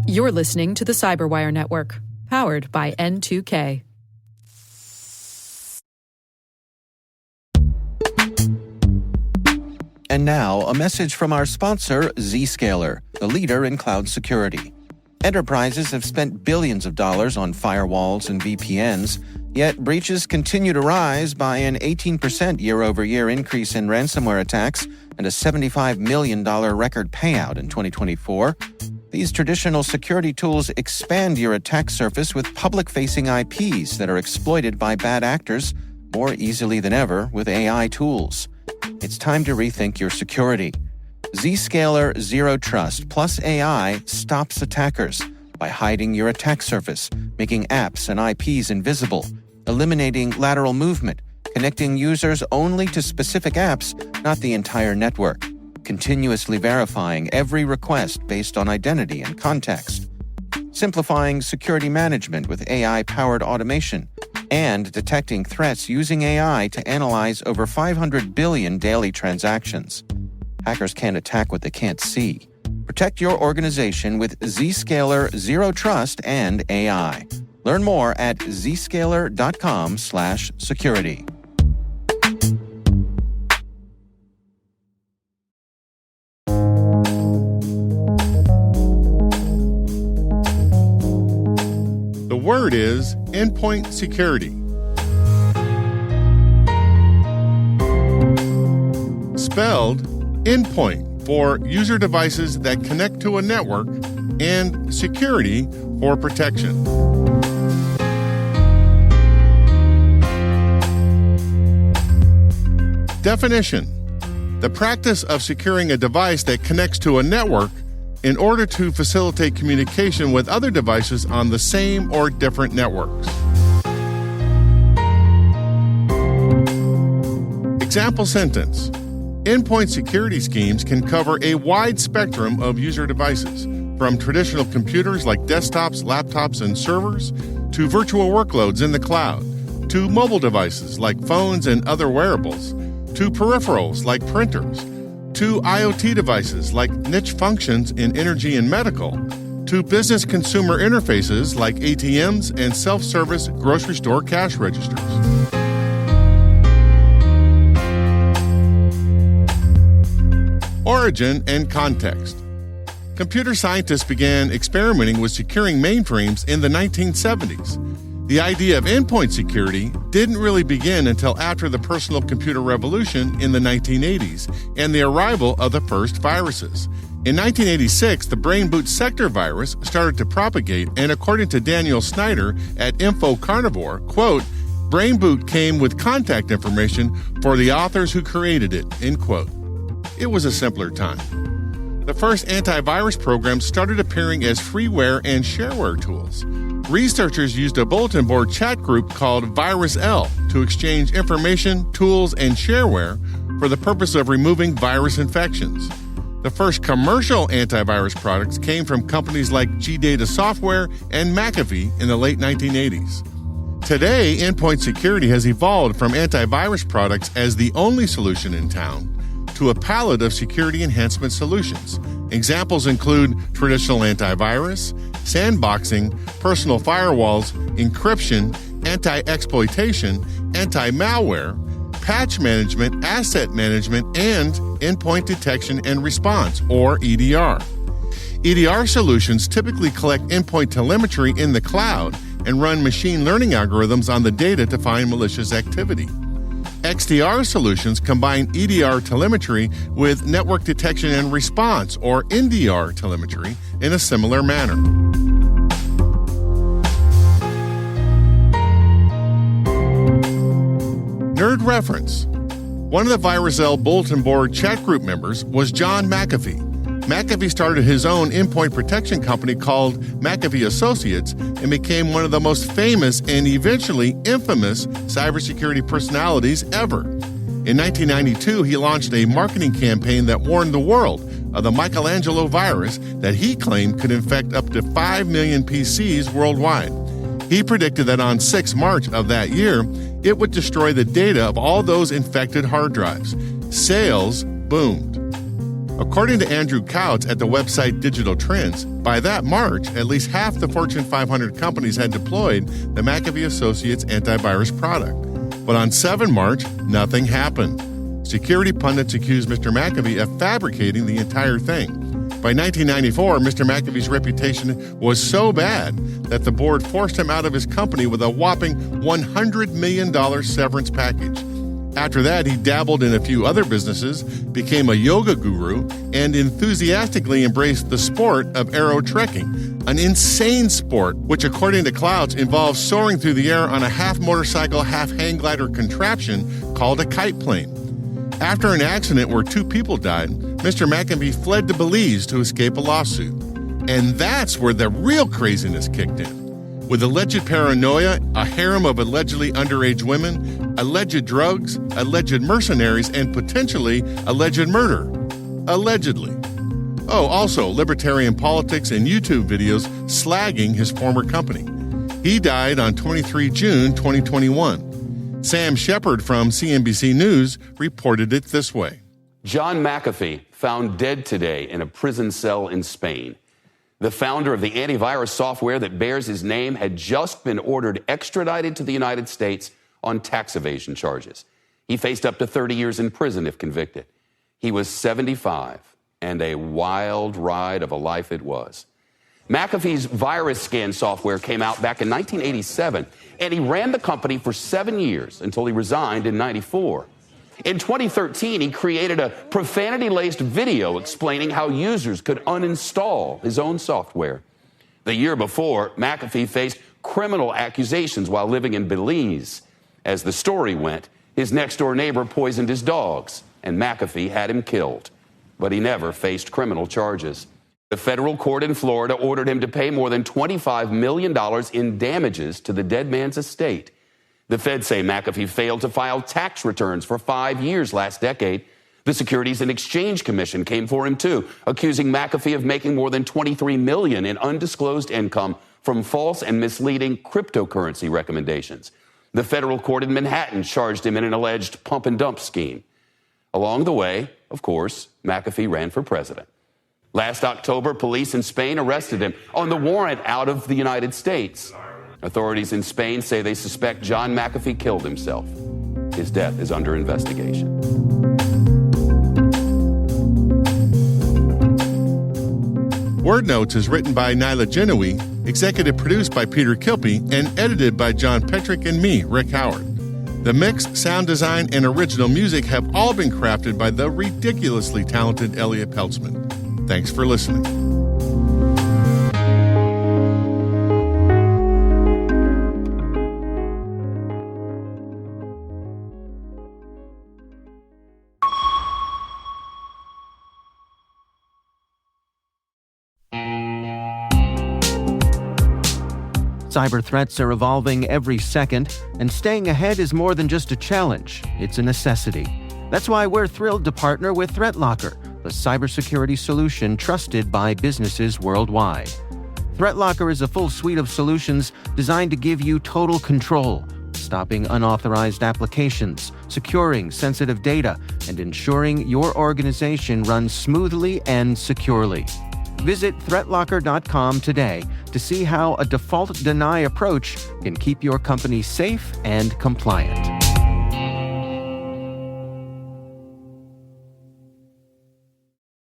You're listening to the Cyberwire Network, powered by N2K. And now, a message from our sponsor, Zscaler, the leader in cloud security. Enterprises have spent billions of dollars on firewalls and VPNs, yet breaches continue to rise by an 18% year-over-year increase in ransomware attacks and a $75 million record payout in 2024. These traditional security tools expand your attack surface with public-facing IPs that are exploited by bad actors more easily than ever with AI tools. It's time to rethink your security. Zscaler Zero Trust plus AI stops attackers by hiding your attack surface, making apps and IPs invisible, eliminating lateral movement, connecting users only to specific apps, not the entire network, continuously verifying every request based on identity and context, simplifying security management with AI-powered automation, and detecting threats using AI to analyze over 500 billion daily transactions. Hackers can't attack what they can't see. Protect your organization with Zscaler Zero Trust and AI. Learn more at zscaler.com/security. The word is endpoint security. Spelled endpoint for user devices that connect to a network and security for protection. Definition: the practice of securing a device that connects to a network in order to facilitate communication with other devices on the same or different networks. Example sentence: endpoint security schemes can cover a wide spectrum of user devices, from traditional computers like desktops, laptops, and servers, to virtual workloads in the cloud, to mobile devices like phones and other wearables, to peripherals like printers, to IoT devices like niche functions in energy and medical, to business consumer interfaces like ATMs and self-service grocery store cash registers. Origin and context. Computer scientists began experimenting with securing mainframes in the 1970s. The idea of endpoint security didn't really begin until after the personal computer revolution in the 1980s and the arrival of the first viruses. In 1986, the brain boot sector virus started to propagate, and according to Daniel Snyder at Info Carnivore, quote, "Brain boot came with contact information for the authors who created it," end quote. It was a simpler time. The first antivirus programs started appearing as freeware and shareware tools. Researchers used a bulletin board chat group called VirusL to exchange information, tools, and shareware for the purpose of removing virus infections. The first commercial antivirus products came from companies like G-Data Software and McAfee in the late 1980s. Today, endpoint security has evolved from antivirus products as the only solution in town to a palette of security enhancement solutions. Examples include traditional antivirus, sandboxing, personal firewalls, encryption, anti-exploitation, anti-malware, patch management, asset management, and endpoint detection and response, or EDR. EDR solutions typically collect endpoint telemetry in the cloud and run machine learning algorithms on the data to find malicious activity. XDR solutions combine EDR telemetry with network detection and response, or NDR telemetry, in a similar manner. Nerd reference. One of the VirusL bulletin board chat group members was John McAfee. McAfee started his own endpoint protection company called McAfee Associates and became one of the most famous and eventually infamous cybersecurity personalities ever. In 1992, he launched a marketing campaign that warned the world of the Michelangelo virus that he claimed could infect up to 5 million PCs worldwide. He predicted that on 6 March of that year, it would destroy the data of all those infected hard drives. Sales boomed. According to Andrew Couts at the website Digital Trends, by that March, at least half the Fortune 500 companies had deployed the McAfee Associates antivirus product. But on 7 March, nothing happened. Security pundits accused Mr. McAfee of fabricating the entire thing. By 1994, Mr. McAfee's reputation was so bad that the board forced him out of his company with a whopping $100 million severance package. After that, he dabbled in a few other businesses, became a yoga guru, and enthusiastically embraced the sport of aero trekking, an insane sport which, according to Clouds, involves soaring through the air on a half motorcycle, half hang glider contraption called a kite plane. After an accident where 2 people died, Mr. McAfee fled to Belize to escape a lawsuit. And that's where the real craziness kicked in. With alleged paranoia, a harem of allegedly underage women, alleged drugs, alleged mercenaries, and potentially alleged murder. Allegedly. Oh, also libertarian politics and YouTube videos slagging his former company. He died on 23 June 2021. Sam Shepard from CNBC News reported it this way. John McAfee found dead today in a prison cell in Spain. The founder of the antivirus software that bears his name had just been ordered extradited to the United States on tax evasion charges. He faced up to 30 years in prison if convicted. He was 75, and a wild ride of a life it was. McAfee's virus scan software came out back in 1987, and he ran the company for 7 years until he resigned in 94. In 2013, he created a profanity-laced video explaining how users could uninstall his own software. The year before, McAfee faced criminal accusations while living in Belize. As the story went, his next-door neighbor poisoned his dogs, and McAfee had him killed. But he never faced criminal charges. The federal court in Florida ordered him to pay more than $25 million in damages to the dead man's estate. The feds say McAfee failed to file tax returns for 5 years last decade. The Securities and Exchange Commission came for him, too, accusing McAfee of making more than $23 million in undisclosed income from false and misleading cryptocurrency recommendations. The federal court in Manhattan charged him in an alleged pump-and-dump scheme. Along the way, of course, McAfee ran for president. Last October, police in Spain arrested him on the warrant out of the United States. Authorities in Spain say they suspect John McAfee killed himself. His death is under investigation. Word Notes is written by Nyla Genoe, executive produced by Peter Kilpie, and edited by John Petrick and me, Rick Howard. The mix, sound design, and original music have all been crafted by the ridiculously talented Elliot Peltzman. Thanks for listening. Cyber threats are evolving every second, and staying ahead is more than just a challenge, it's a necessity. That's why we're thrilled to partner with ThreatLocker, the cybersecurity solution trusted by businesses worldwide. ThreatLocker is a full suite of solutions designed to give you total control, stopping unauthorized applications, securing sensitive data, and ensuring your organization runs smoothly and securely. Visit threatlocker.com today to see how a default deny approach can keep your company safe and compliant.